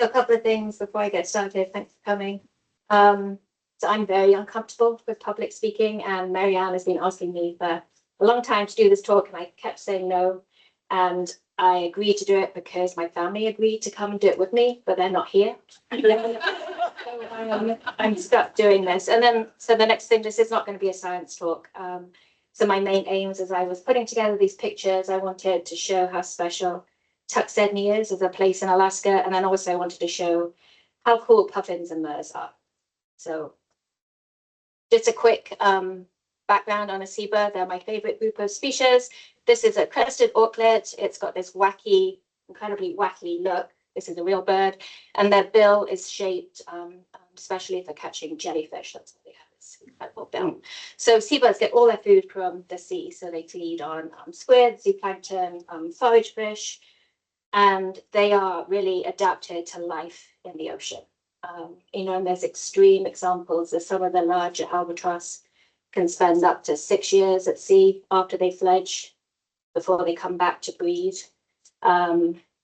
So a couple of things before I get started. Thanks for coming. So I'm very uncomfortable with public speaking, and Marianne has been asking me for a long time to do this talk, and I kept saying no. And I agreed to do it because my family agreed to come and do it with me, but they're not here. So I'm stuck doing this. And then, so the next thing, this is not going to be a science talk. So my main aims as I was putting together these pictures, I wanted to show how special Tuxedni is as a place in Alaska, and then also I wanted to show how cool puffins and murres are. So just a quick background on a seabird. They're my favorite group of species. This is a crested auklet. It's got this wacky, incredibly wacky look. This is a real bird, and their bill is shaped especially for catching jellyfish. That's what they have, this incredible bill. So seabirds get all their food from the sea. So they feed on squid, zooplankton, forage fish, and they are really adapted to life in the ocean. And there's extreme examples of some of the larger albatross can spend up to 6 years at sea after they fledge before they come back to breed.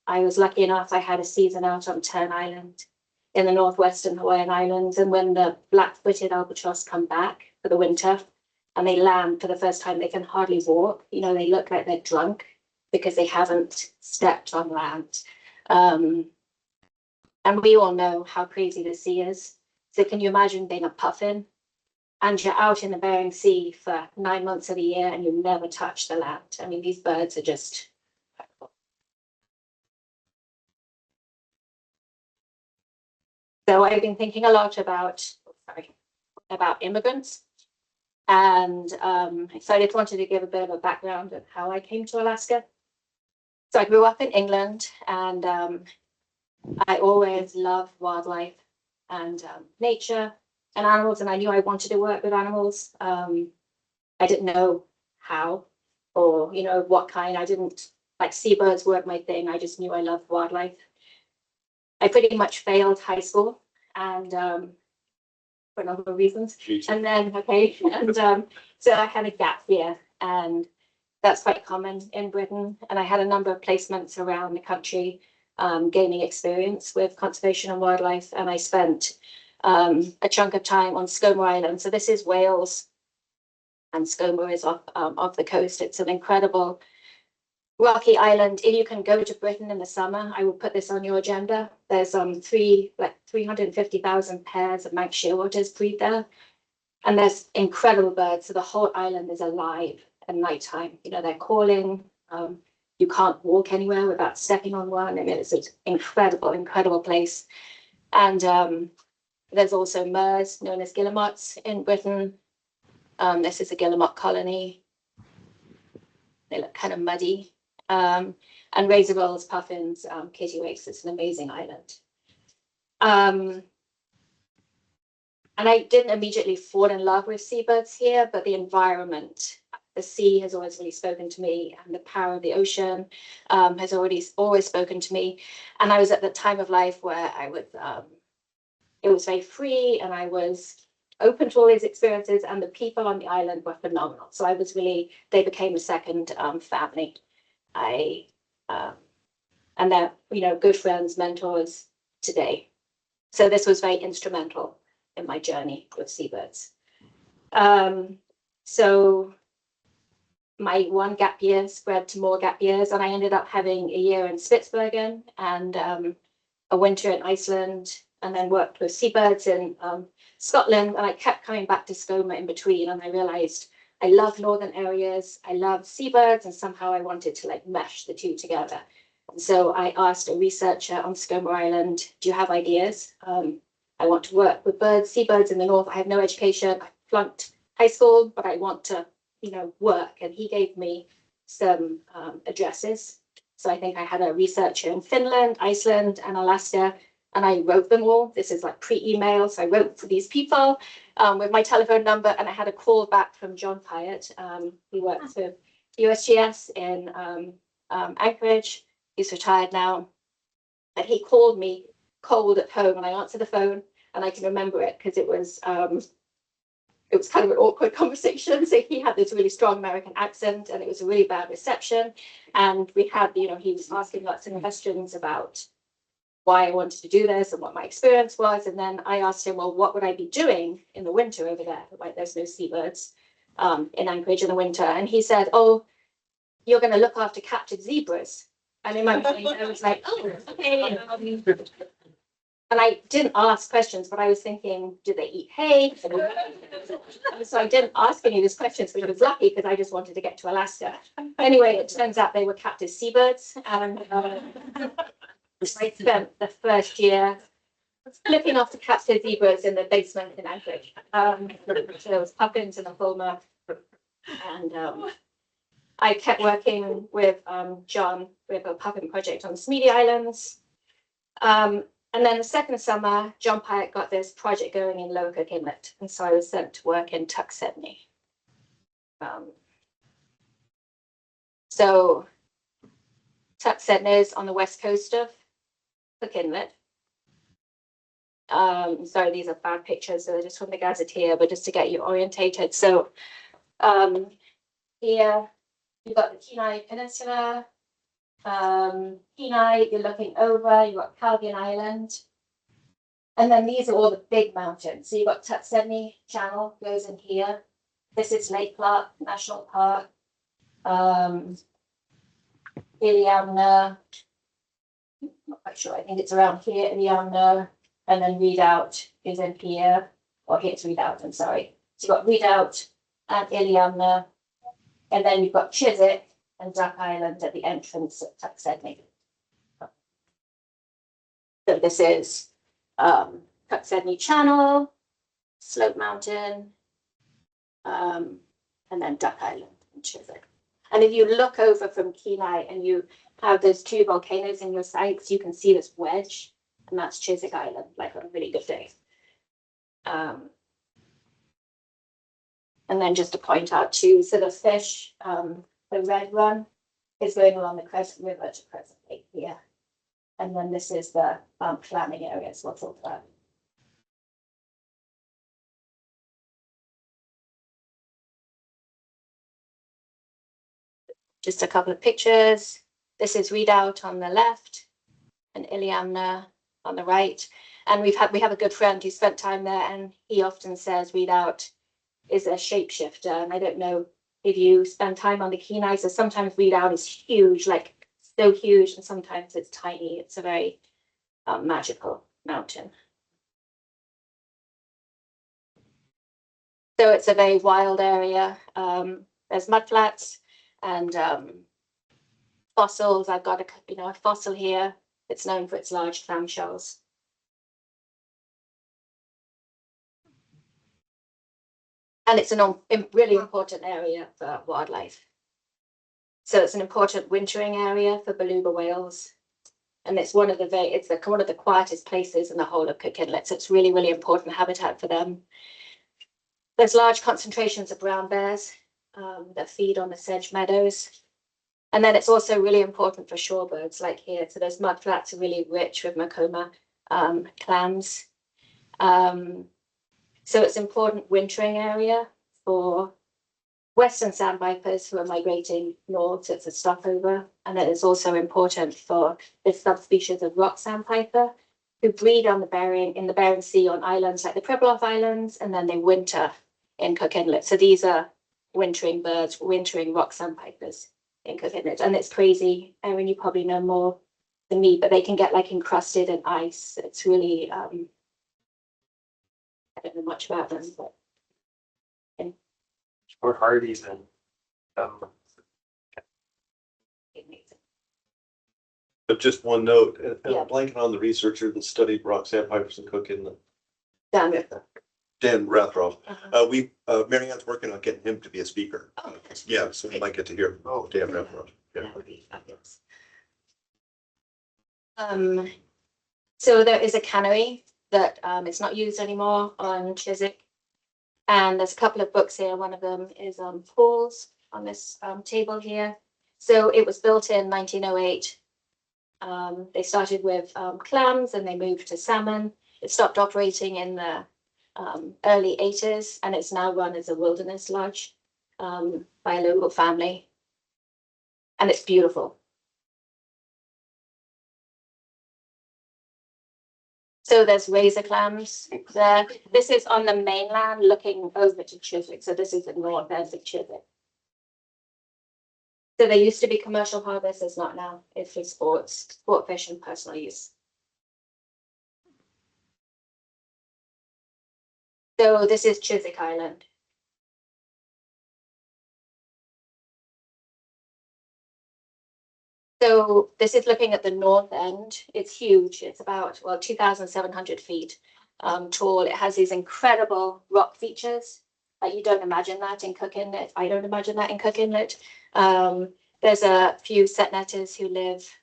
I was lucky enough, I had a season out on Tern Island in the northwestern Hawaiian Islands, and when the black-footed albatross come back for the winter and they land for the first time, they can hardly walk. They look like they're drunk because they haven't stepped on land. And we all know how crazy the sea is. So can you imagine being a puffin and you're out in the Bering Sea for 9 months of the year and you never touch the land? I mean, these birds are just incredible. So I've been thinking a lot about immigrants. And so I just wanted to give a bit of a background of how I came to Alaska. So I grew up in England, and I always loved wildlife and nature and animals, and I knew I wanted to work with animals. I didn't know how or, what kind. I didn't, like, seabirds weren't my thing. I just knew I loved wildlife. I pretty much failed high school, and for a number of reasons. And then, so I had a gap year, and that's quite common in Britain. And I had a number of placements around the country, gaining experience with conservation and wildlife. And I spent a chunk of time on Solberg Island. So this is Wales, and Solberg is off the coast. It's an incredible rocky island. If you can go to Britain in the summer, I will put this on your agenda. There's 350,000 pairs of Manx shearwaters breed there. And there's incredible birds. So the whole island is alive at nighttime. They're calling. You can't walk anywhere without stepping on one. I mean, it's an incredible, incredible place. And there's also murres, known as guillemots, in Britain. This is a guillemot colony. They look kind of muddy. And razorbills, puffins, kittiwakes. It's an amazing island. And I didn't immediately fall in love with seabirds here, but the environment, the sea has always really spoken to me, and the power of the ocean has always spoken to me. And I was at the time of life where it was very free, and I was open to all these experiences, and the people on the island were phenomenal. So they became a second family. And they're, good friends, mentors today. So this was very instrumental in my journey with seabirds. So my one gap year spread to more gap years, and I ended up having a year in Spitsbergen and a winter in Iceland, and then worked with seabirds in Scotland. And I kept coming back to Skoma in between, and I realized I love northern areas, I love seabirds, and somehow I wanted to mesh the two together. And so I asked a researcher on Skoma Island, do you have ideas? I want to work with seabirds in the north. I have no education. I flunked high school, but I want to, work. And he gave me some addresses. So I think I had a researcher in Finland, Iceland, and Alaska, and I wrote them all. This is like pre-email. So I wrote to these people with my telephone number, and I had a call back from John Pyatt. He works with USGS in Anchorage. He's retired now. And he called me cold at home, and I answered the phone, and I can remember it because it was kind of an awkward conversation. So he had this really strong American accent, and it was a really bad reception. And we had, he was asking lots of questions about why I wanted to do this and what my experience was. And then I asked him, well, what would I be doing in the winter over there? Like, there's no seabirds in Anchorage in the winter. And he said, oh, you're going to look after captive zebras. And in my mind, I was like, oh, okay. And I didn't ask questions, but I was thinking, do they eat hay? So I didn't ask any of these questions, which I was lucky because I just wanted to get to Alaska. Anyway, it turns out they were captive seabirds. And I spent the first year looking after captive zebras in the basement in Anchorage. So there was puffins in the Fulmer. And I kept working with John with a puffin project on the Tuxedni Islands. And then the second summer, John Pyatt got this project going in Lower Cook Inlet. And so I was sent to work in Tuxedni. So Tuxedni is on the west coast of Cook Inlet. Sorry, these are bad pictures. So they're just from the gazetteer, but just to get you orientated. So here you've got the Kenai Peninsula. Kenai, you're looking over, you've got Calvian Island. And then these are all the big mountains. So you've got Tuxedni Channel goes in here. This is Lake Clark National Park. Iliamna, not quite sure, I think it's around here, Iliamna, and then Redoubt is in here, or here's Redoubt, I'm sorry. So you've got Redoubt and Iliamna, and then you've got Chisik and Duck Island at the entrance of Tuxedni. So this is Tuxedni Channel, Slope Mountain, and then Duck Island and Chisik. And if you look over from Kenai and you have those two volcanoes in your sights, you can see this wedge, and that's Chisik Island, like on a really good day. And then just to point out too, so the fish, the red run is going along the Crescent River to Crescent Lake here. And then this is the clamming areas we'll talk about. Just a couple of pictures. This is Redoubt on the left and Iliamna on the right. And we have a good friend who spent time there, and he often says Redoubt is a shapeshifter. And I don't know if you spend time on the Kenai, so sometimes Redoubt is huge, like so huge, and sometimes it's tiny. It's a very magical mountain. So it's a very wild area. There's mudflats and fossils. I've got a fossil here. It's known for its large clamshells. And it's a really important area for wildlife. So it's an important wintering area for beluga whales. And it's one of the quietest places in the whole of Cook Inlet. So it's really, really important habitat for them. There's large concentrations of brown bears that feed on the sedge meadows. And then it's also really important for shorebirds like here. So those mudflats are really rich with Makoma clams. So it's an important wintering area for western sandpipers who are migrating north. It's a stopover. And then it's also important for this subspecies of rock sandpiper who breed on in the Bering Sea on islands like the Pribilof Islands, and then they winter in Cook Inlet. So these are wintering birds, wintering rock sandpipers in Cook Inlet. And it's crazy. I mean, you probably know more than me, but they can get like encrusted in ice. It's really, I don't know much about them, but. Or hardy then. But just one note, and Yeah. I'm blanking on the researcher that studied rock sandpipers and Cook Inlet. Dan Rathroff. Marianne's working on getting him to be a speaker. Oh, Yeah, so we might get to hear. Oh, Dan Rathroff. Yeah. That would be fabulous. So there is a cannery that is not used anymore on Chisik. And there's a couple of books here. One of them is Paul's on this table here. So it was built in 1908. They started with clams and they moved to salmon. It stopped operating in the early 80s, and it's now run as a wilderness lodge by a local family. And it's beautiful. So there's razor clams there. This is on the mainland looking over to Chisik. So this is the north end of Chisik. So there used to be commercial harvest, there's not now. It's for sport fish and personal use. So this is Chisik Island. So this is looking at the north end. It's huge. It's about, well, 2,700 feet tall. It has these incredible rock features. You don't imagine that in Cook Inlet. I don't imagine that in Cook Inlet. There's a few setnetters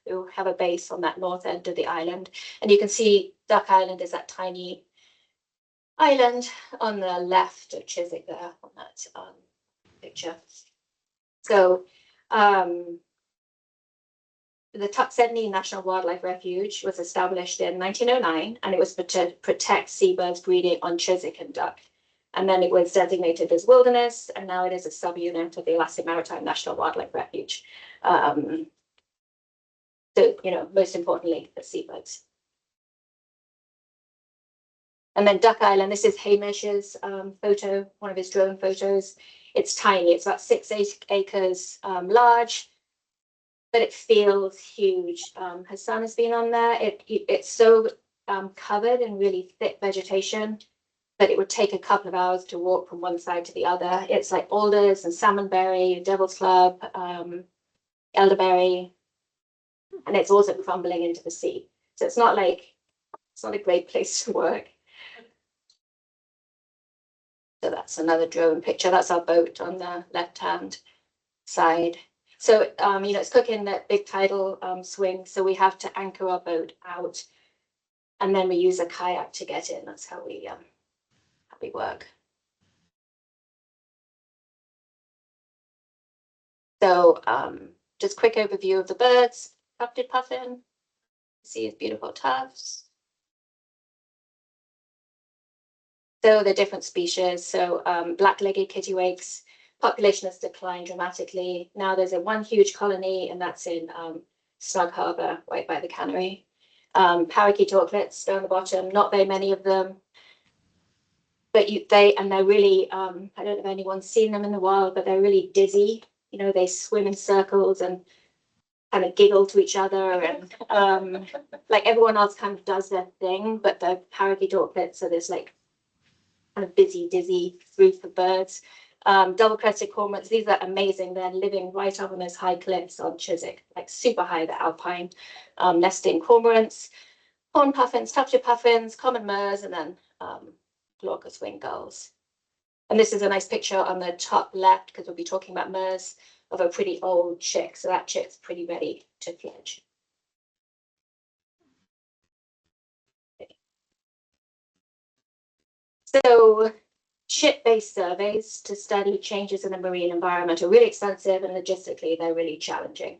who have a base on that north end of the island. And you can see Duck Island is that tiny island on the left of Chisik there on that picture. So the Tuxedni National Wildlife Refuge was established in 1909, and it was to protect seabirds breeding on Chisik and duck. And then it was designated as wilderness, and now it is a subunit of the Alaska Maritime National Wildlife Refuge. So, most importantly, the seabirds. And then Duck Island, this is Hamish's photo, one of his drone photos. It's tiny, it's about 6 acres large, but it feels huge. Hassan has been on there. It's so covered in really thick vegetation that it would take a couple of hours to walk from one side to the other. It's like alders and salmonberry, devil's club, elderberry, and it's also crumbling into the sea. So it's not a great place to work. So that's another drone picture. That's our boat on the left-hand side. So, it's Cook Inlet big tidal swing. So we have to anchor our boat out, and then we use a kayak to get in. That's how we work. So, just quick overview of the birds. Tufted puffin. See his beautiful tufts. So the different species. So black-legged kittiwakes. Population has declined dramatically. Now there's one huge colony, and that's in Snug Harbor, right by the cannery. Parakeet auklets down the bottom, not very many of them. But they're really, I don't know if anyone's seen them in the wild, but they're really dizzy. They swim in circles and kind of giggle to each other, and like everyone else kind of does their thing, but the parakeet auklets, so there's like kind of busy, dizzy group of birds. Double-crested cormorants, these are amazing. They're living right up on those high cliffs on Chisik, like super high, the alpine nesting cormorants, horned puffins, tufted puffins, common murres, and then glaucous winged gulls. And this is a nice picture on the top left, because we'll be talking about murres, of a pretty old chick. So that chick's pretty ready to fledge. So ship-based surveys to study changes in the marine environment are really expensive, and logistically they're really challenging.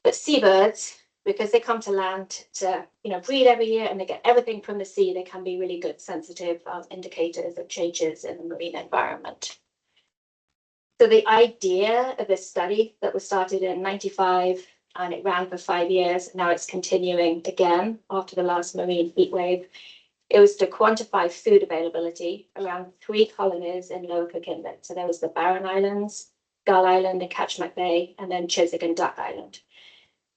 But seabirds, because they come to land to breed every year and they get everything from the sea, they can be really good sensitive indicators of changes in the marine environment. So the idea of this study that was started in '95, and it ran for 5 years, now it's continuing again after the last marine heat wave. It was to quantify food availability around 3 colonies in Lower Cook Inlet. So there was the Barren Islands, Gull Island and Ketchmak Bay, and then Chisik and Duck Island.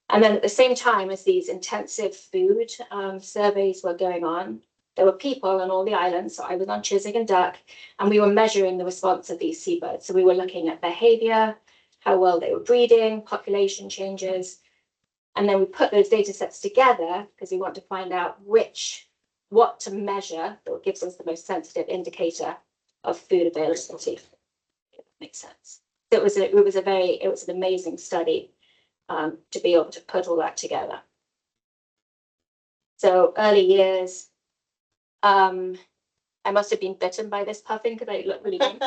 And then at the same time as these intensive food surveys were going on, there were people on all the islands. So I was on Chisik and Duck, and we were measuring the response of these seabirds. So we were looking at behavior, how well they were breeding, population changes. And then we put those data sets together because we want to find out what to measure that gives us the most sensitive indicator of food availability. If that makes sense. So it was an amazing study to be able to put all that together. So early years, I must have been bitten by this puffin because I look really big.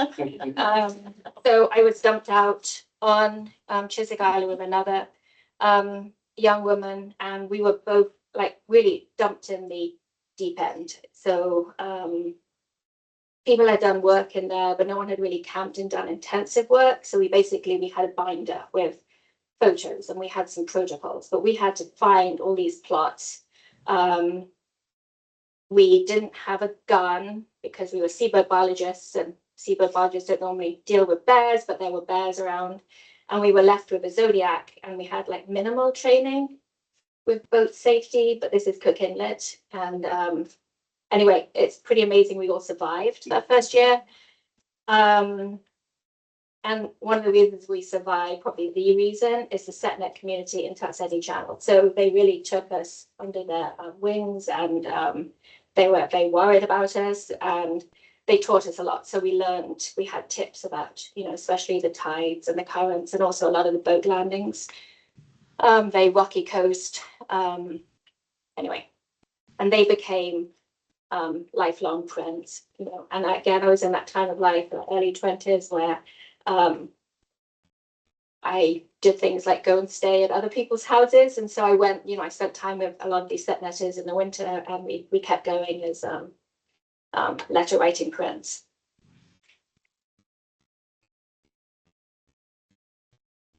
So I was dumped out on Chisik Island with another young woman, and we were both like really dumped in the deep end. So people had done work in there, but no one had really camped and done intensive work. So we had a binder with photos, and we had some protocols, but we had to find all these plots. We didn't have a gun because we were seabird biologists, and seabird biologists don't normally deal with bears, but there were bears around. And we were left with a Zodiac, and we had like minimal training with boat safety, but this is Cook Inlet. And anyway, it's pretty amazing we all survived that first year. And one of the reasons we survived, probably the reason, is the setnet community in Tuxedni Channel. So they really took us under their wings, and they were very worried about us, and they taught us a lot. So we learned, we had tips about, you know, especially the tides and the currents, and also a lot of the boat landings. Very rocky coast. Anyway, and they became lifelong friends, you know. And again, I was in that time of life, early 20s, where I did things like go and stay at other people's houses. And so I went, you know, I spent time with a lot of these setnetters in the winter, and we kept going as letter writing friends.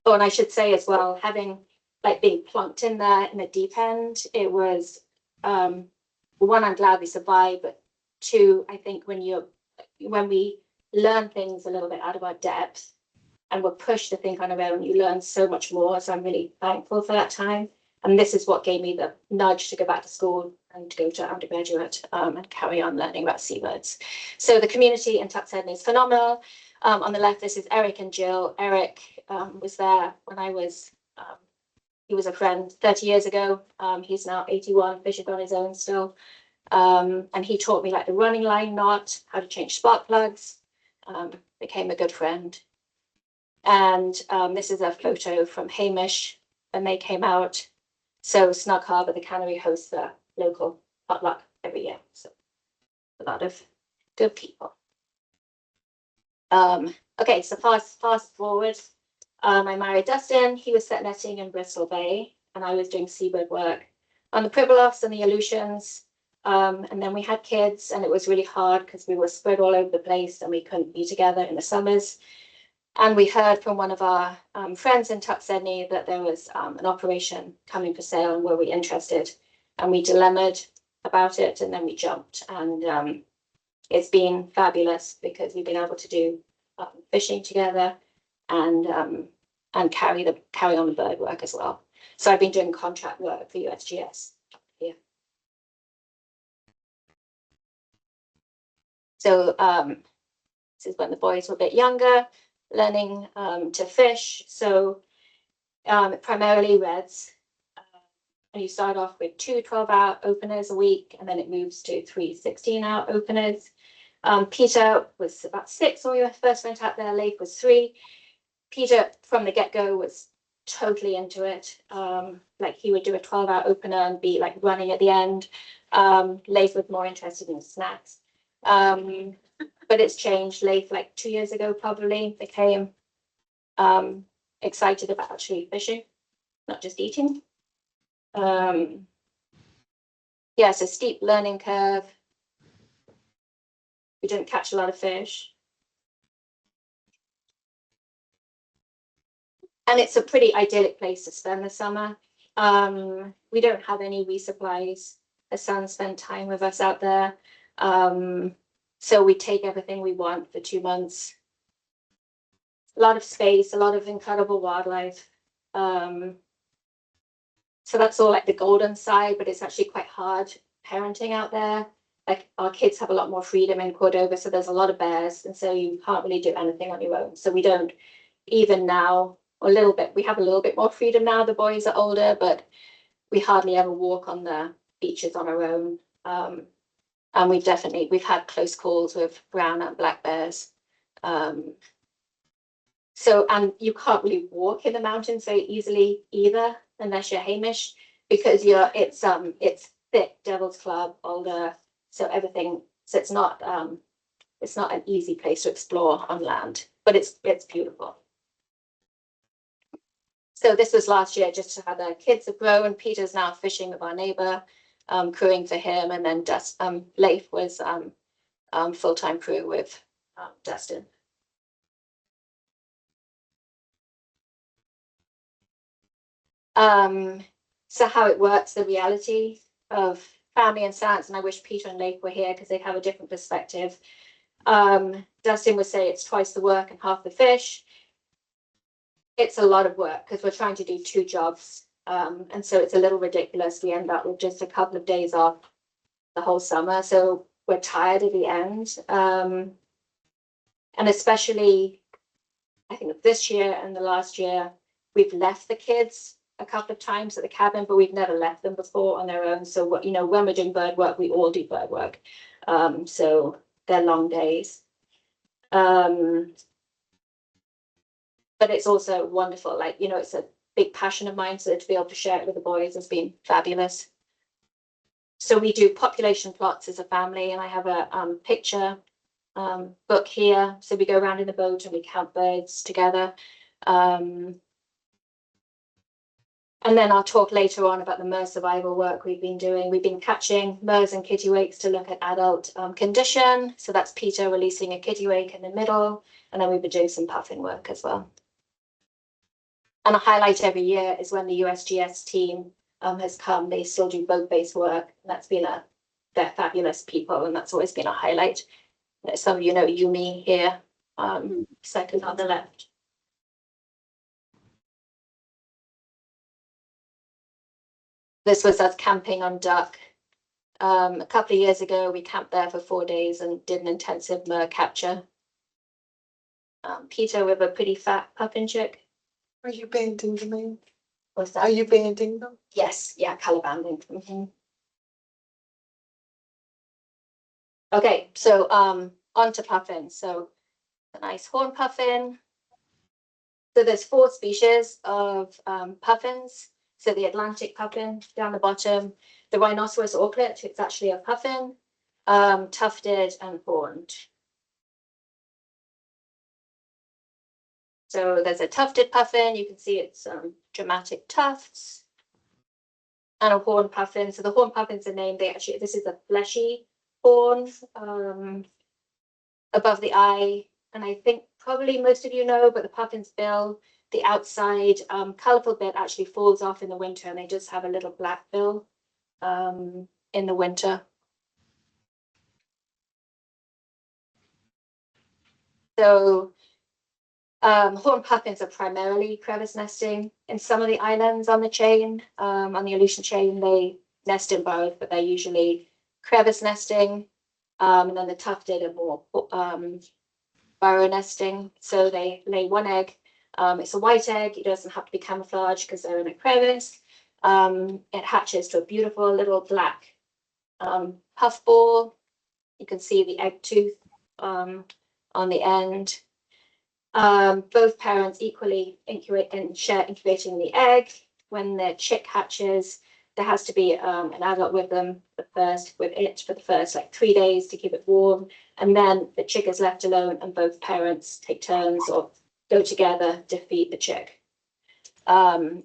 Oh, and I should say as well, having like being plunked in there in the deep end, it was one, I'm glad we survived, but two, I think when we learn things a little bit out of our depth and we're pushed to think on our own, you learn so much more. So I'm really thankful for that time. And this is what gave me the nudge to go back to school and to go to undergraduate and carry on learning about seabirds. So the community in Tuxedni is phenomenal. On the left, this is Eric and Jill. Eric was there when I was, he was a friend 30 years ago. He's now 81, fishing on his own still. And he taught me like the running line knot, how to change spark plugs, became a good friend. And this is a photo from Hamish when they came out. So Snug Harbour, the Cannery, hosts a local potluck every year. So a lot of good people. Okay, so fast forward. I married Dustin. He was setnetting in Bristol Bay, and I was doing seabird work on the Pribilofs and the Aleutians. And then we had kids, and it was really hard because we were spread all over the place and we couldn't be together in the summers. And we heard from one of our friends in Tuxedni that there was an operation coming for sale, and were we interested? And we dilemmaed about it, and then we jumped. And it's been fabulous because we've been able to do fishing together and carry on the bird work as well. So I've been doing contract work for USGS here. So this is when the boys were a bit younger, learning to fish. So primarily reds. And you start off with 2 12-hour openers a week, and then it moves to 3 16-hour openers. Peter was about 6 when we first went out there. Leif was 3. Peter, from the get-go, was totally into it. Like he would do a 12-hour opener and be like running at the end. Leif was more interested in snacks. But it's changed. Leif, like 2 years ago, probably became excited about actually fishing, not just eating. Yeah, it's a steep learning curve. We didn't catch a lot of fish. And it's a pretty idyllic place to spend the summer. We don't have any resupplies. The son spent time with us out there. So we take everything we want for 2 months. A lot of space, a lot of incredible wildlife. So that's all like the golden side, but it's actually quite hard parenting out there. Like our kids have a lot more freedom in Cordova, so there's a lot of bears, and so you can't really do anything on your own. So we don't, even now, a little bit, we have a little bit more freedom now. The boys are older, but we hardly ever walk on the beaches on our own. And we've had close calls with brown and black bears. So, and you can't really walk in the mountains very easily either, unless you're Hamish, because it's thick Devil's Club, boulder, so everything. So it's not an easy place to explore on land, but it's beautiful. So this was last year, just how the kids have grown. Peter's now fishing with our neighbor, crewing for him, and then Leif was full-time crew with Dustin. So how it works, the reality of family and science, and I wish Peter and Lake were here because they'd have a different perspective. Dustin would say it's twice the work and half the fish. It's a lot of work because we're trying to do 2 jobs. And so it's a little ridiculous. We end up with just a couple of days off the whole summer. So we're tired at the end. And especially, I think this year and the last year, we've left the kids a couple of times at the cabin, but we've never left them before on their own. So, what, you know, when we're doing bird work, we all do bird work. So they're long days. But it's also wonderful. Like, you know, it's a big passion of mine. So to be able to share it with the boys has been fabulous. So we do population plots as a family, and I have a picture book here. So we go around in the boat and we count birds together. And then I'll talk later on about the murre survival work we've been doing. We've been catching murres and kittiwakes to look at adult condition. So that's Peter releasing a kittiwake in the middle. And then we've been doing some puffin work as well. And a highlight every year is when the USGS team has come. They still do boat-based work. And that's been they're fabulous people. And that's always been a highlight. Some of you know Yumi here, second on the left. This was us camping on Duck. A couple of years ago, we camped there for 4 days and did an intensive murre capture. Peter with a pretty fat puffin chick. Are you banding them in? What's that? Are you banding them? Yes, yeah, color banding. Okay, so on to puffins. So a nice horn puffin. So there's 4 species of puffins. So the Atlantic puffin down the bottom, the rhinoceros auklet, it's actually a puffin, tufted and horned. So there's a tufted puffin. You can see it's dramatic tufts, and a horn puffin. So the horn puffin's a name. This is a fleshy horn above the eye, and I think probably most of you know, but the puffin's bill, the outside colorful bit actually falls off in the winter, and they just have a little black bill in the winter. So horn puffins are primarily crevice nesting in some of the islands on the chain. On the Aleutian chain, they nest in both, but they're usually crevice nesting. And then the tufted are more burrow nesting. So they lay 1 egg. It's a white egg. It doesn't have to be camouflaged because they're in a crevice. It hatches to a beautiful little black puffball. You can see the egg tooth on the end. Both parents equally incubate and share incubating the egg. When the chick hatches, there has to be an adult with them for the first like 3 days to keep it warm, and then the chick is left alone, and both parents take turns or go together to feed the chick.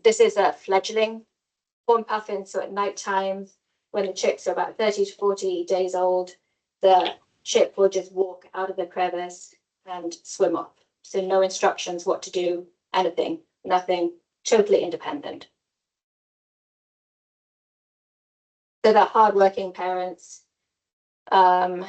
This is a fledgling horn puffin. So at night time, when the chicks are about 30 to 40 days old, the chick will just walk out of the crevice and swim off. So no instructions what to do, anything, nothing, totally independent. So they're hardworking parents. They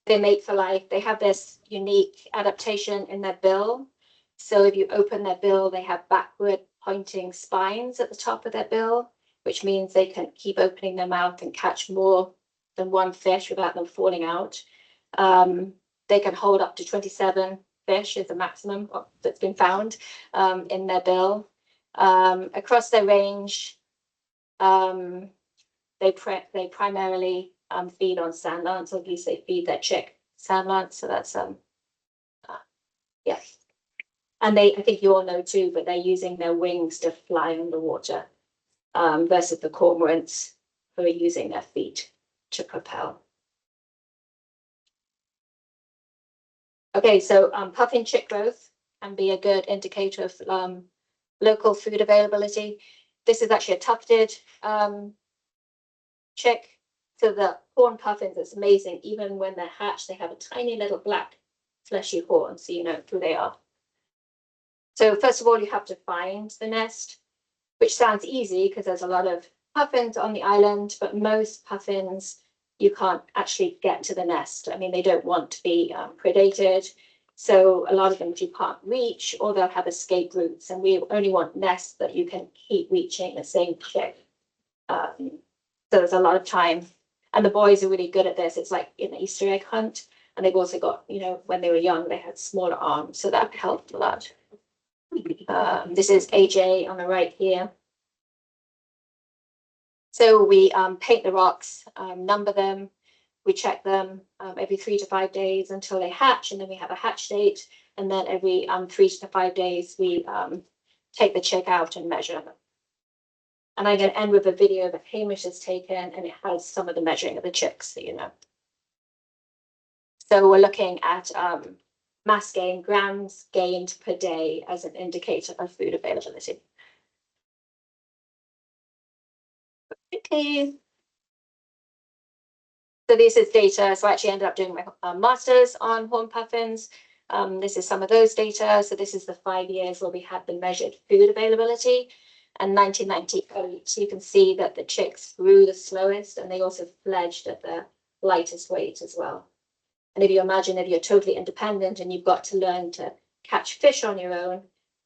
mate for life. They have this unique adaptation in their bill. So if you open their bill, they have backward pointing spines at the top of their bill, which means they can keep opening their mouth and catch more than 1 fish without them falling out. They can hold up to 27 fish is the maximum that's been found in their bill. Across their range, they primarily feed on sand lance, or at least they feed their chick sand lance. So that's yeah. And I think you all know too, but they're using their wings to fly on the water versus the cormorants who are using their feet to propel. Okay, so puffin chick growth can be a good indicator of local food availability. This is actually a tufted chick. So the horn puffins, it's amazing. Even when they're hatched, they have a tiny little black fleshy horn, so you know who they are. So first of all, you have to find the nest, which sounds easy because there's a lot of puffins on the island, but most puffins, you can't actually get to the nest. I mean, they don't want to be predated. So a lot of them you can't reach, or they'll have escape routes. And we only want nests that you can keep reaching the same chick. So there's a lot of time. And the boys are really good at this. It's like an Easter egg hunt. And they've also got, you know, when they were young, they had smaller arms. So that helped a lot. This is AJ on the right here. So we paint the rocks, number them, we check them every 3 to 5 days until they hatch, and then we have a hatch date. And then every 3 to 5 days, we take the chick out and measure them. And I'm going to end with a video that Hamish has taken, and it has some of the measuring of the chicks, so you know. So we're looking at mass gain, grams gained per day as an indicator of food availability. Okay. So this is data. So I actually ended up doing my master's on horned puffins. This is some of those data. So this is the 5 years where we had the measured food availability. And 1998, you can see that the chicks grew the slowest, and they also fledged at the lightest weight as well. And if you imagine, if you're totally independent and you've got to learn to catch fish on your own,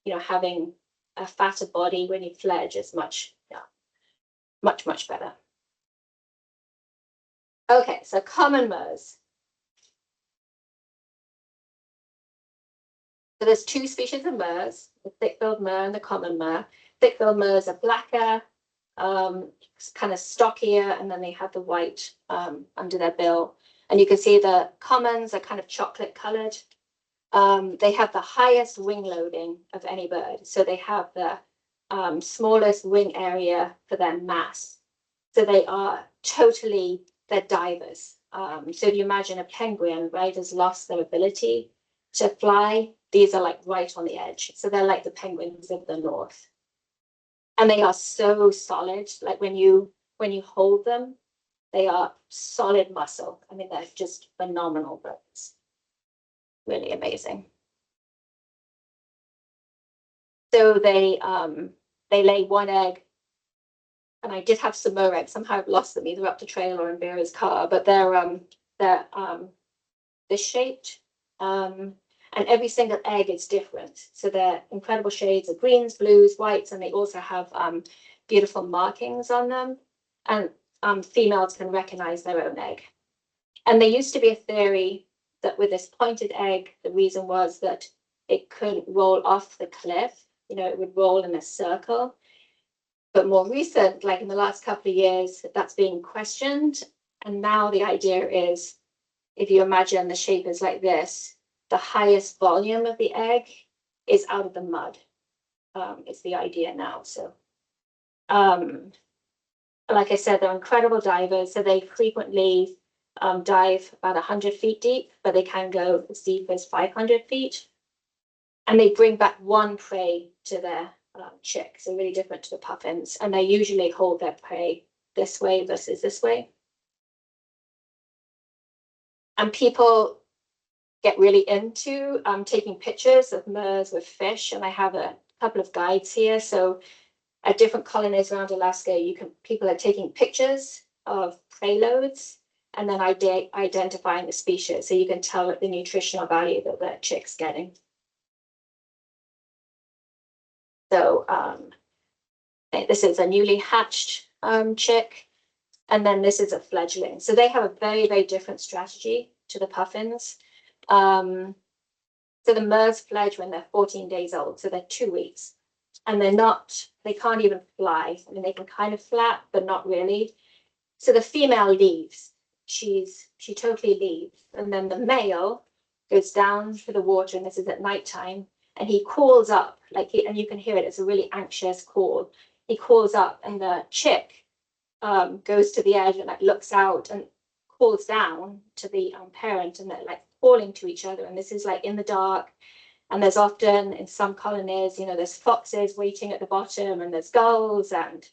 you know, having a fatter body when you fledge is much better. Okay, so common murres. So there's 2 species of murres, the thick-billed murre and the common murre. Thick-billed murres are blacker, kind of stockier, and then they have the white under their bill. And you can see the commons are kind of chocolate colored. They have the highest wing loading of any bird. So they have the smallest wing area for their mass. So they are totally, they're divers. So if you imagine a penguin, right, has lost their ability to fly, these are like right on the edge. So they're like the penguins of the north. And they are so solid, like when you hold them, they are solid muscle. I mean, they're just phenomenal birds. Really amazing. So they lay 1 egg. And I did have some more eggs. Somehow I've lost them either up the trail or in Vera's car, but they're shaped. And every single egg is different. So they're incredible shades of greens, blues, whites, and they also have beautiful markings on them. And females can recognize their own egg. And there used to be a theory that with this pointed egg, the reason was that it couldn't roll off the cliff. You know, it would roll in a circle. But more recent, like in the last couple of years, that's being questioned. And now the idea is, if you imagine the shape is like this, the highest volume of the egg is out of the mud. It's the idea now. So, like I said, they're incredible divers. So they frequently dive about 100 feet deep, but they can go as deep as 500 feet. And they bring back one prey to their chick, so really different to the puffins. And they usually hold their prey this way versus this way. And people get really into taking pictures of murres with fish. And I have a couple of guides here. So at different colonies around Alaska, people are taking pictures of prey loads and then identifying the species. So you can tell the nutritional value that the chick's getting. So this is a newly hatched chick, and then this is a fledgling. So they have a very, very different strategy to the puffins. So the murres fledge when they're 14 days old, so they're 2 weeks. And they can't even fly. I mean, they can kind of flap, but not really. So the female leaves. She totally leaves. And then the male goes down to the water, and this is at nighttime, and he calls up, and you can hear it, it's a really anxious call. He calls up, and the chick goes to the edge and looks out and calls down to the parent, and they're calling to each other. And this is in the dark. And there's often in some colonies, there's foxes waiting at the bottom, and there's gulls, and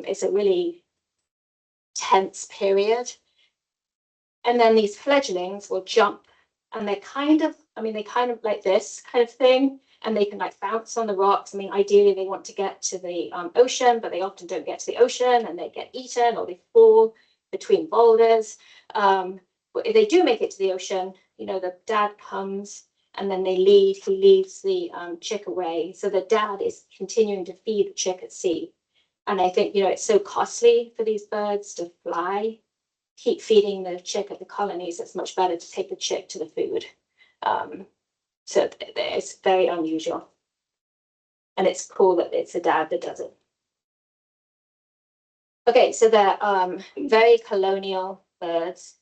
it's a really tense period. And then these fledglings will jump, and they kind of like this kind of thing, and they can like bounce on the rocks. I mean, ideally they want to get to the ocean, but they often don't get to the ocean and they get eaten or they fall between boulders. But if they do make it to the ocean, you know, the dad comes and then he leaves the chick away. So the dad is continuing to feed the chick at sea. And I think, you know, it's so costly for these birds to fly, keep feeding the chick at the colonies. It's much better to take the chick to the food. So it's very unusual. And it's cool that it's a dad that does it. Okay, so they're very colonial birds.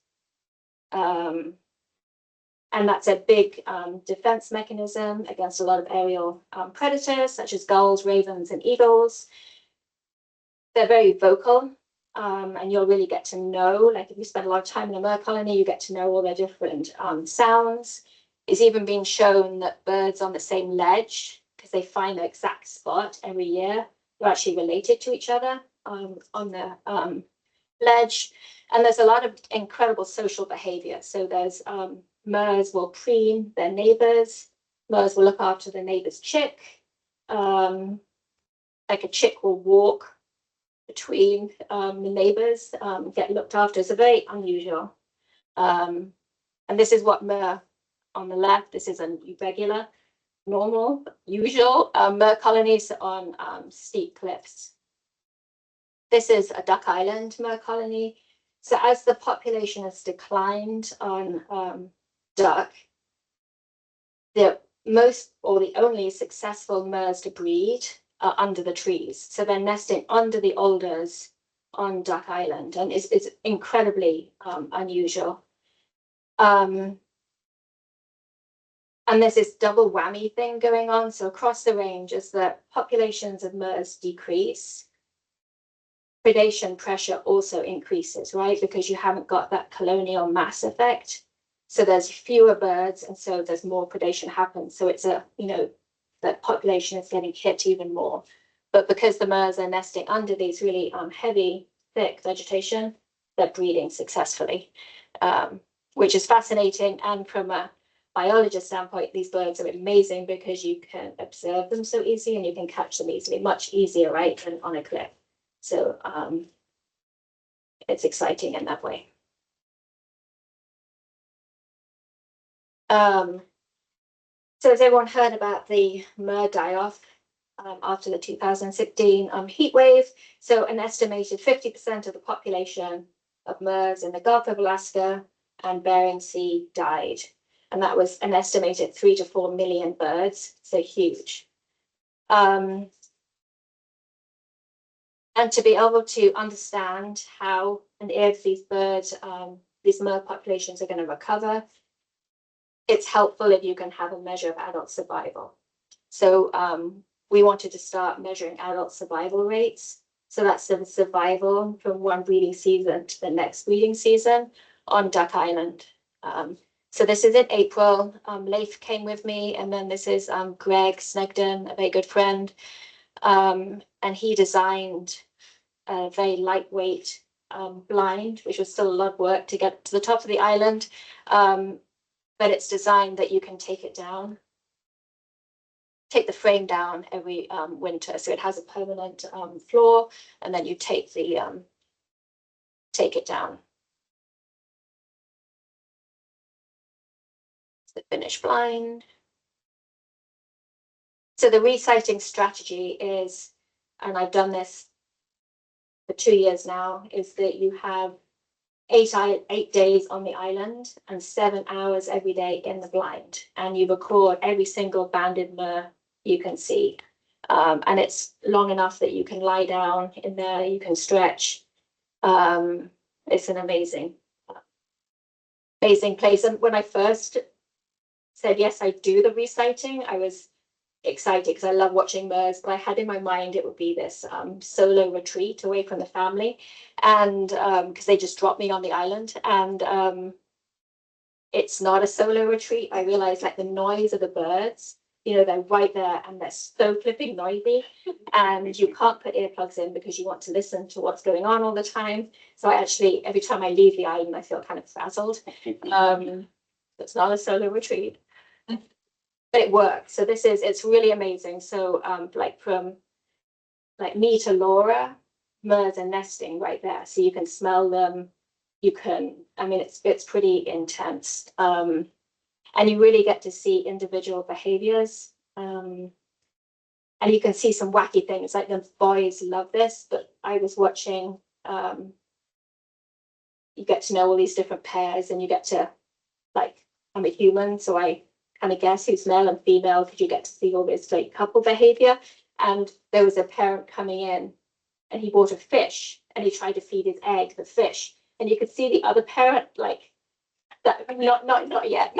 And that's a big defense mechanism against a lot of aerial predators, such as gulls, ravens, and eagles. They're very vocal, and you'll really get to know, like if you spend a lot of time in a mer colony, you get to know all their different sounds. It's even been shown that birds on the same ledge, because they find the exact spot every year, they're actually related to each other on the ledge. And there's a lot of incredible social behavior. So there's murres will preen their neighbors. Murres will look after the neighbor's chick. Like a chick will walk between the neighbors, get looked after. It's a very unusual. And this is what murre on the left. This is an irregular, normal, usual murre colonies on steep cliffs. This is a Duck Island murre colony. So as the population has declined on duck, the most or the only successful murres to breed are under the trees. So they're nesting under the alders on Duck Island, and it's incredibly unusual. And there's this double whammy thing going on. So across the range, as the populations of murres decrease, predation pressure also increases, right? Because you haven't got that colonial mass effect. So there's fewer birds, and so there's more predation happens. So it's a, you know, the population is getting hit even more. But because the murres are nesting under these really heavy, thick vegetation, they're breeding successfully, which is fascinating. And from a biologist standpoint, these birds are amazing because you can observe them so easy and you can catch them easily, much easier, right, than on a cliff. So it's exciting in that way. So has everyone heard about the murre die-off after the 2016 heat wave? So an estimated 50% of the population of murres in the Gulf of Alaska and Bering Sea died. And that was an estimated 3 to 4 million birds, so huge. And to be able to understand how and if these birds, these murre populations are going to recover, it's helpful if you can have a measure of adult survival. So we wanted to start measuring adult survival rates. So that's the survival from one breeding season to the next breeding season on Duck Island. So this is in April. Leif came with me, and then this is Greg Snegden, a very good friend. And he designed a very lightweight blind, which was still a lot of work to get to the top of the island. But it's designed that you can take it down, take the frame down every winter. So it has a permanent floor, and then you take the take it down. It's the finished blind. So the resighting strategy is, and I've done this for 2 years now, is that you have 8 days on the island and 7 hours every day in the blind, and you record every single banded murre you can see. And it's long enough that you can lie down in there, you can stretch. It's an amazing place. And when I first said yes, I do the resighting, I was excited because I love watching murres, but I had in my mind it would be this solo retreat away from the family, and because they just dropped me on the island, and it's not a solo retreat. I realized, like, the noise of the birds, you know, they're right there and they're so flipping noisy, and you can't put earplugs in because you want to listen to what's going on all the time. So I actually, every time I leave the island, I feel kind of frazzled. It's not a solo retreat. but it works. So it's really amazing. So like from like me to Laura, murres are nesting right there. So you can smell them. You can, I mean, it's pretty intense. And you really get to see individual behaviors. And you can see some wacky things, like the boys love this, but I was watching, you get to know all these different pairs and you get to, like, I'm a human, so I kind of guess who's male and female because you get to see all this like couple behavior. And there was a parent coming in and he bought a fish and he tried to feed his egg, the fish. And you could see the other parent like that, not yet.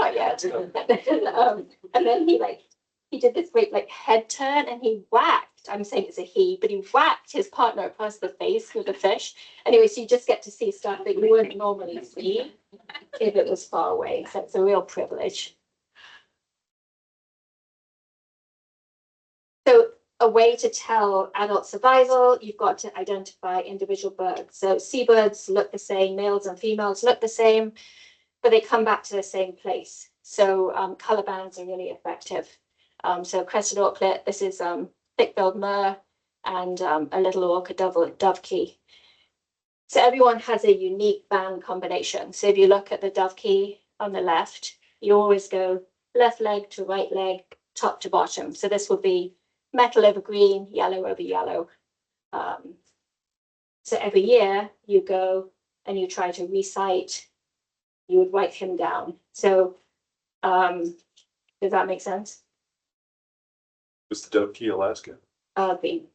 And then he did this great like head turn and he whacked, I'm saying it's a he, but he whacked his partner across the face with the fish. Anyway, so you just get to see stuff that you wouldn't normally see if it was far away. So it's a real privilege. So a way to tell adult survival, you've got to identify individual birds. So seabirds look the same, males and females look the same, but they come back to the same place. So color bands are really effective. So crested auklet, this is thick-billed murre and a little orca dovekey. So everyone has a unique band combination. So if you look at the dovekey on the left, you always go left leg to right leg, top to bottom. So this would be metal over green, yellow over yellow. So every year you go and you try to recite, you would write him down. So does that make sense? Was the dovekey Alaska? Green.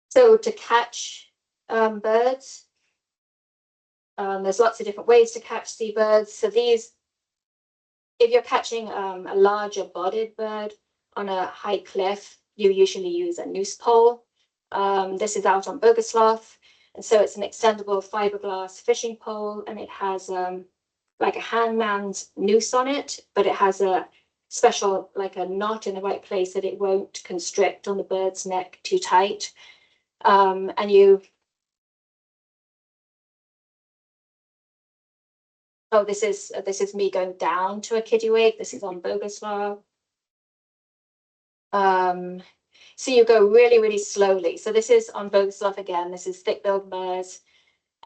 So to catch birds, there's lots of different ways to catch seabirds. So these, if you're catching a larger bodied bird on a high cliff, you usually use a noose pole. This is out on Bogasloth. And so it's an extendable fiberglass fishing pole and it has like a hand-manned noose on it, but it has a special, like a knot in the right place that it won't constrict on the bird's neck too tight. And you, oh, this is me going down to a kittiwake. This is on Bogasloth. So you go really, really slowly. So this is on Bogasloth again. This is thick-billed murres.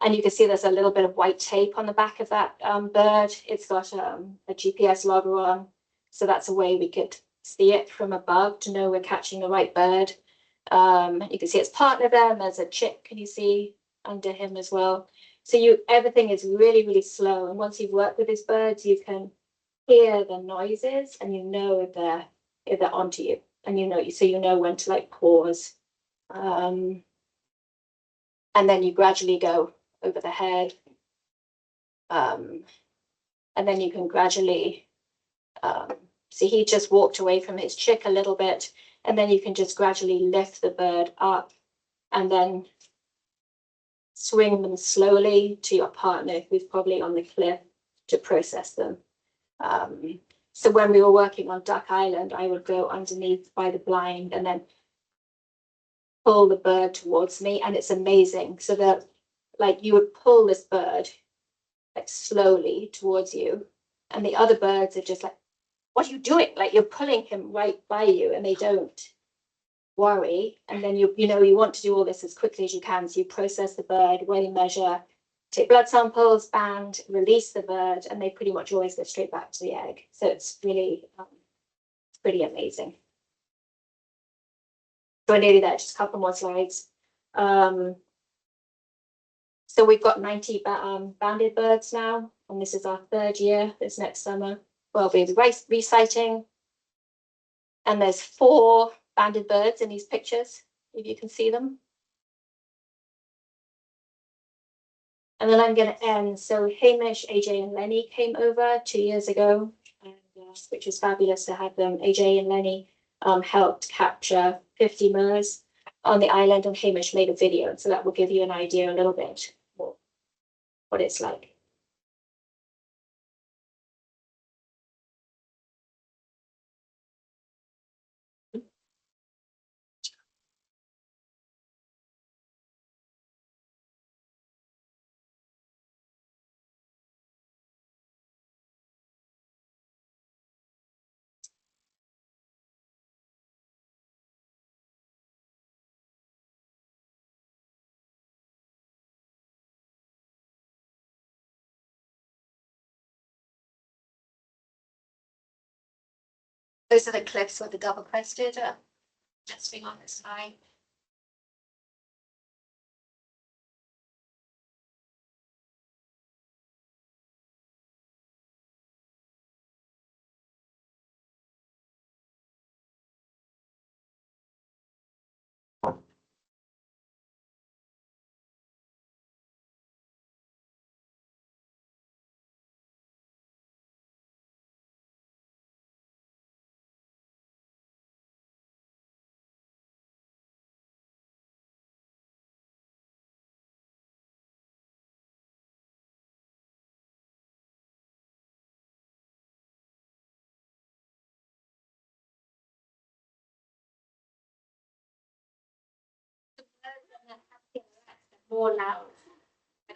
And you can see there's a little bit of white tape on the back of that bird. It's got a GPS logger on. So that's a way we could see it from above to know we're catching the right bird. You can see its partner there, and there's a chick, can you see, under him as well. So everything is really, really slow. And once you've worked with these birds, you can hear the noises and you know if they're onto you. And so you know when to like pause. And then you gradually go over the head. And then you can gradually see he just walked away from his chick a little bit, and then you can just gradually lift the bird up and then swing them slowly to your partner who's probably on the cliff to process them. So when we were working on Duck Island, I would go underneath by the blind and then pull the bird towards me, and it's amazing. So that like you would pull this bird like slowly towards you, and the other birds are just like, what are you doing? Like you're pulling him right by you, and they don't worry. And then you want to do all this as quickly as you can. So you process the bird, weigh, measure, take blood samples, band, release the bird, and they pretty much always go straight back to the egg. So it's really pretty amazing. So we're nearly there, just a couple more slides. So we've got 90 banded birds now, and this is our third year, this next summer. Well, we'll be reciting. And there's 4 banded birds in these pictures, if you can see them. And then I'm going to end. So Hamish, AJ, and Lenny came over 2 years ago, and, which was fabulous to have them. AJ and Lenny helped capture 50 murres on the island, and Hamish made a video. So that will give you an idea a little bit what it's like. Those are the cliffs with the double crested nesting on this side. More loud.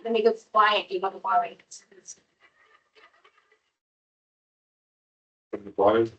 Let me go quietly while worried. From the blind.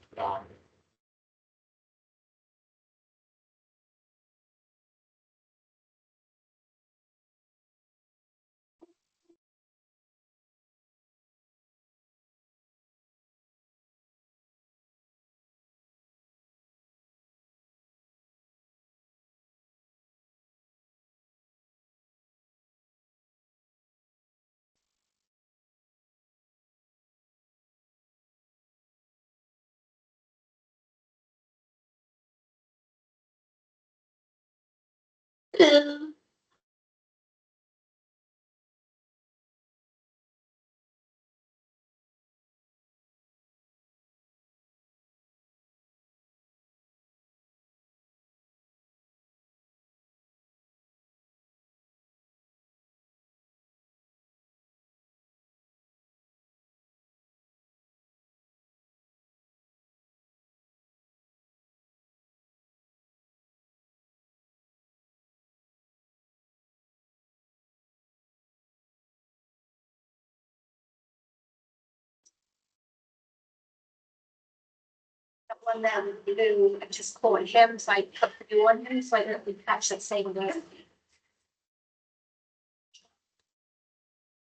That one there with blue, I just caught him, so I put the blue on him, so I don't catch that same bird.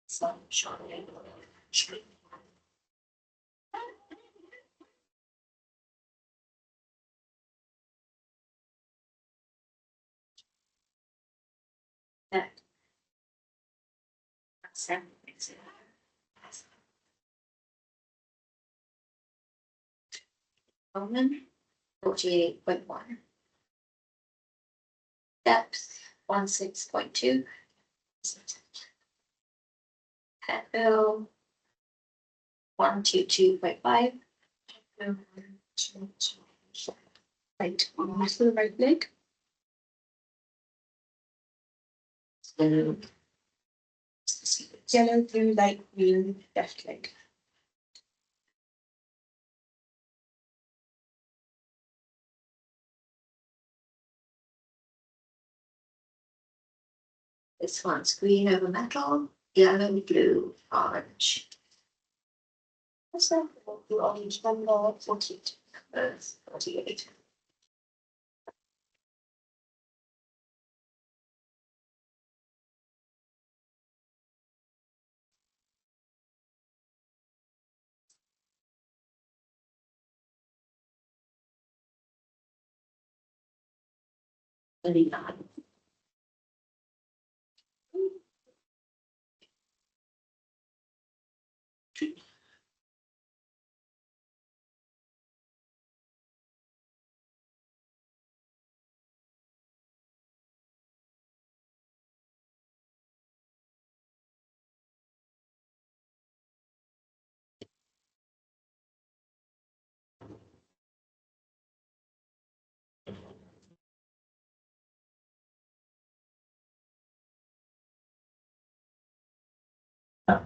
So, sure. Yeah. Salmon, 48.1. Depth, 16.2. Petal, 122.5. Right, on to the right leg. Yellow, blue, light green, left leg. This one's green over metal, yellow, blue, orange. What's that? Orange number 42, 48.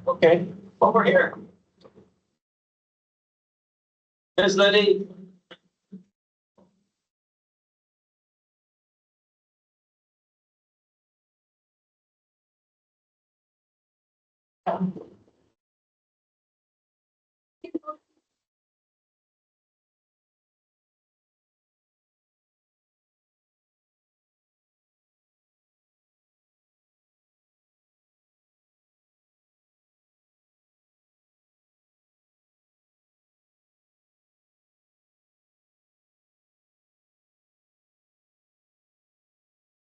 Okay, over here. There's Liddy.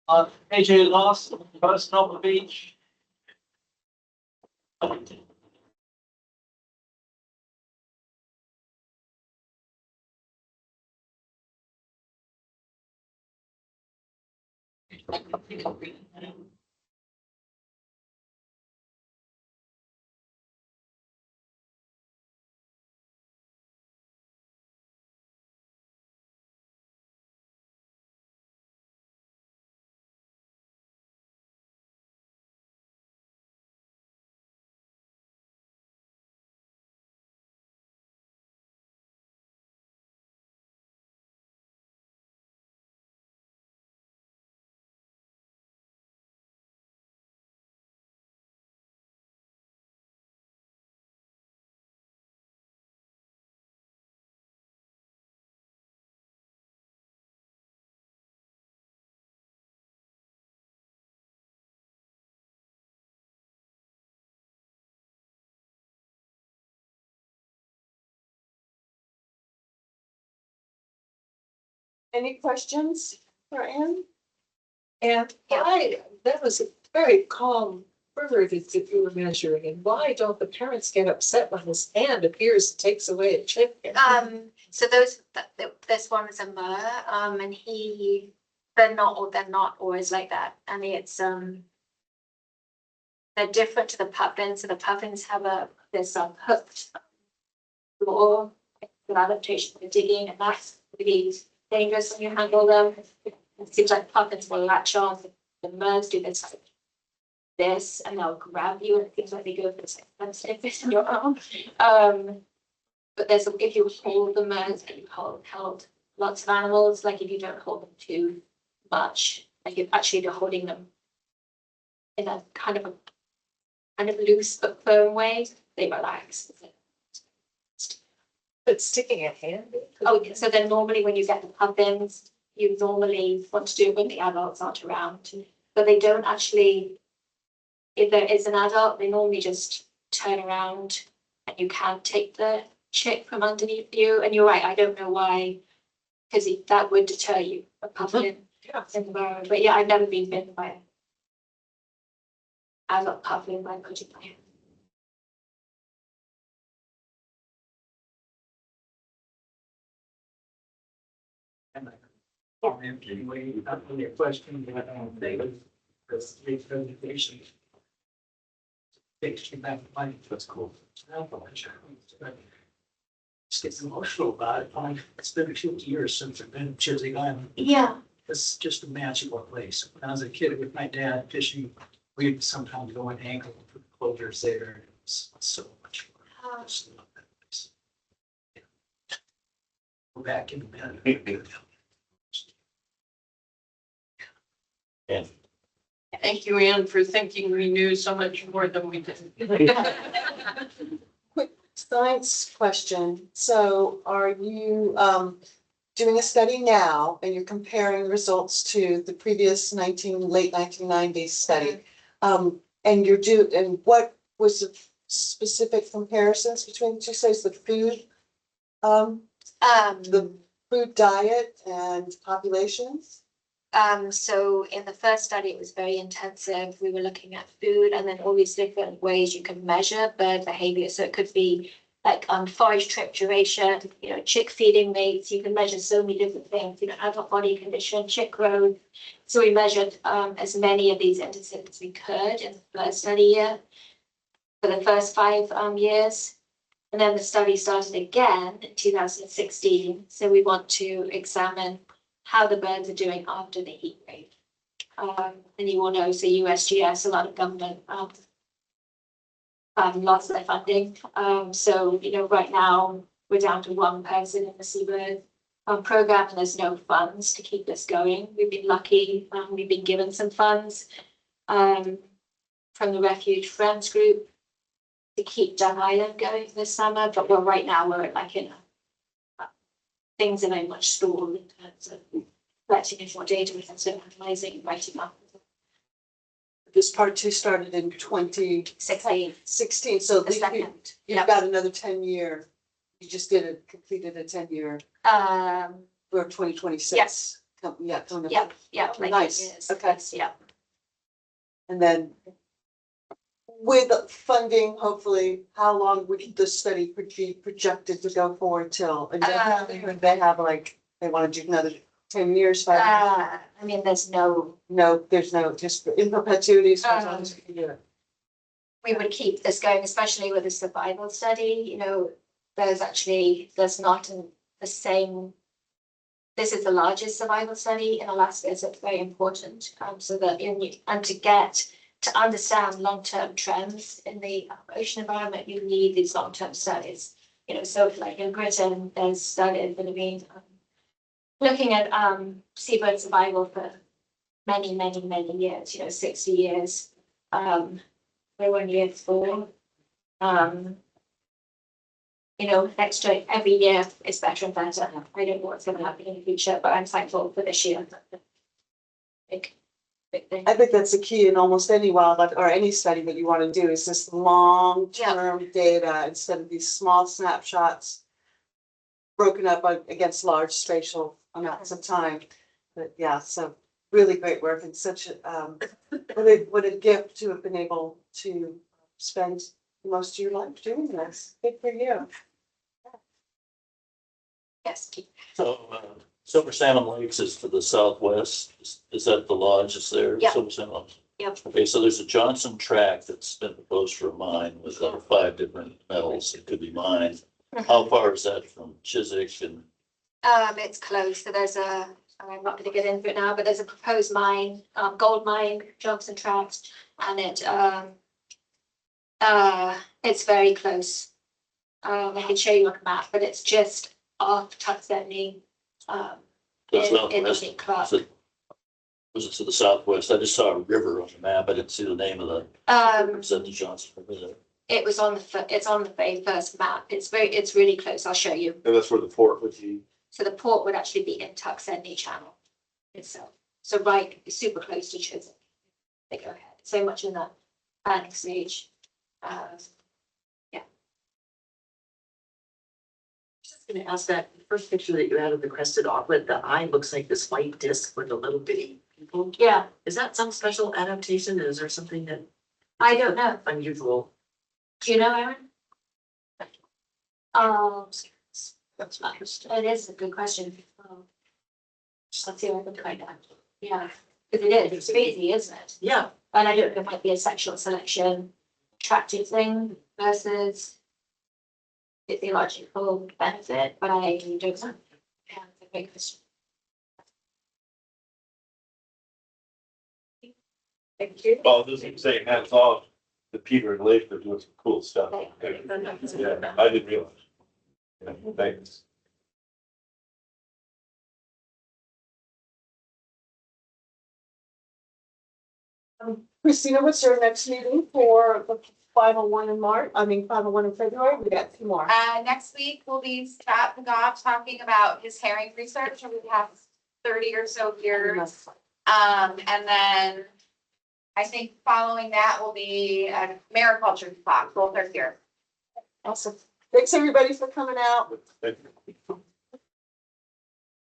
AJ lost, person on the beach. Any questions for Anne? And why, that was a very calm river that you were measuring, and why don't the parents get upset when this hand appears and takes away a chicken? So this one is a murre, and they're not always like that. I mean, it's, they're different to the puffins. So the puffins have this hooked claw, an adaptation for digging, and that's really dangerous when you handle them. It seems like puffins will latch on. The murres do this like this, and they'll grab you, and it seems like they go for this like sniff in your arm. But if you hold the murres and you held lots of animals, like if you don't hold them too much, like you're holding them in a kind of loose but firm way, they relax. But sticking a hand in? Oh, so then normally when you get the puffins, you normally want to do it when the adults aren't around, but they don't actually. If there is an adult, they normally just turn around and you can take the chick from underneath you. And you're right, I don't know why, because that would deter you, a puffin Yeah. in the burrow. But yeah, I've never been bitten by an adult puffin by putting my hand. Anyway, not really a question, but David, because the presentation. Takes me back to my, that's cool. Just gets emotional about it. It's been 50 years since I've been to Chisik Island. Yeah. It's just a magical place. When I was a kid with my dad fishing, we'd sometimes go and angle for the closures there. It was so much fun. I just love that place. Yeah. Go back in the bed. Thank you, Anne, for thinking we knew so much more than we did. Quick science question. So are you doing a study now and you're comparing the results to the previous late 1990s study? And what was the specific comparisons between the two studies, the food diet and populations? So in the first study, it was very intensive. We were looking at food and then all these different ways you can measure bird behavior. So it could be like forage trip duration, chick feeding rates. You can measure so many different things, adult body condition, chick growth. So we measured as many of these indices as we could in the first study year for the first 5 years. And then the study started again in 2016. So we want to examine how the birds are doing after the heat wave. And you all know, so USGS, a lot of government lost their funding. So, right now we're down to 1 person in the SEABIRD program, and there's no funds to keep this going. We've been lucky. We've been given some funds from the Refuge Friends group to keep Duck Island going this summer. But right now we're in things are very much stalled in terms of collecting more data and so analyzing and writing up. This part 2 started in 2016, 16. so The second. you've got another 10-year. You just completed a 10-year Um, for 2026. Yes. coming up. Yeah, yeah. like Nice, years. okay. Yeah. And then with funding, hopefully, how long would this study be projected to go for till? And then would they have like, they want to do another 10 years, 5 years? I mean, there's no, No, there's no, just in perpetuity, so as long as we can do it. we would keep this going, especially with the survival study, you know, there's not the same. This is the largest survival study in Alaska, so it's very important, so that to understand long-term trends in the ocean environment, you need these long-term studies. You know, so like in Britain, there's studies that have been looking at seabird survival for many, many, many years, you know, 60 years. We're 1 year forward. You know, every year is better and better. I don't know what's going to happen in the future, but I'm thankful for this year. Big thing. I think that's the key in almost any wildlife or any study that you want to do is this long-term data instead of these small snapshots broken up against large spatial amounts of time. But yeah, so really great work and such what a gift to have been able to spend most of your life doing this. Good for you. Yes. So, Silver Salmon Lakes is to the southwest. Is that the lodge is there? Yeah. Silver Salmon. Yep. Okay, so there's a Johnson tract that's been proposed for a mine with 5 different metals that could be mined. How far is that from Chisik and? It's close. So I'm not going to get into it now, but there's a proposed mine, gold mine, Johnson Tract, and it's very close. I can show you on a map, but it's just off Tuxedni. That's in southwest. the Clark. Was it to the southwest? I just saw a river on the map. I didn't see the name of the. Is that the Johnson River there? It was it's on the very first map. It's really close. I'll show you. And that's where the port would be. So the port would actually be in Tuxedni Channel itself. So right, super close to Chisik. They go ahead. So much in the planning stage. Just gonna ask that the first picture that you had of the crested auklet, the eye looks like this white disc with a little bitty people. Yeah, Is that some special adaptation? Is there something that I don't know. unusual? Do you know, Aaron? That's interesting. It is a good question. Let's see if I can find out. Yeah, because it is. It's crazy, isn't it? Yeah, And I don't know, it might be a sexual selection attractive thing versus physiological benefit, but I don't know. Yeah, it's a great question. Thank you. Well, this is saying hats off to Peter and Leif, they're doing some cool stuff. Yeah, I didn't realize. Yeah, thanks. Christina, what's your next meeting for the 501 in March? I mean, 501 in February? We got 2 more. Next week will be Scott McGough talking about his herring research over the past 30 or so years. And then I think following that will be a mariculture talk, both are here. Awesome. Thanks, everybody, for coming out. Thank you.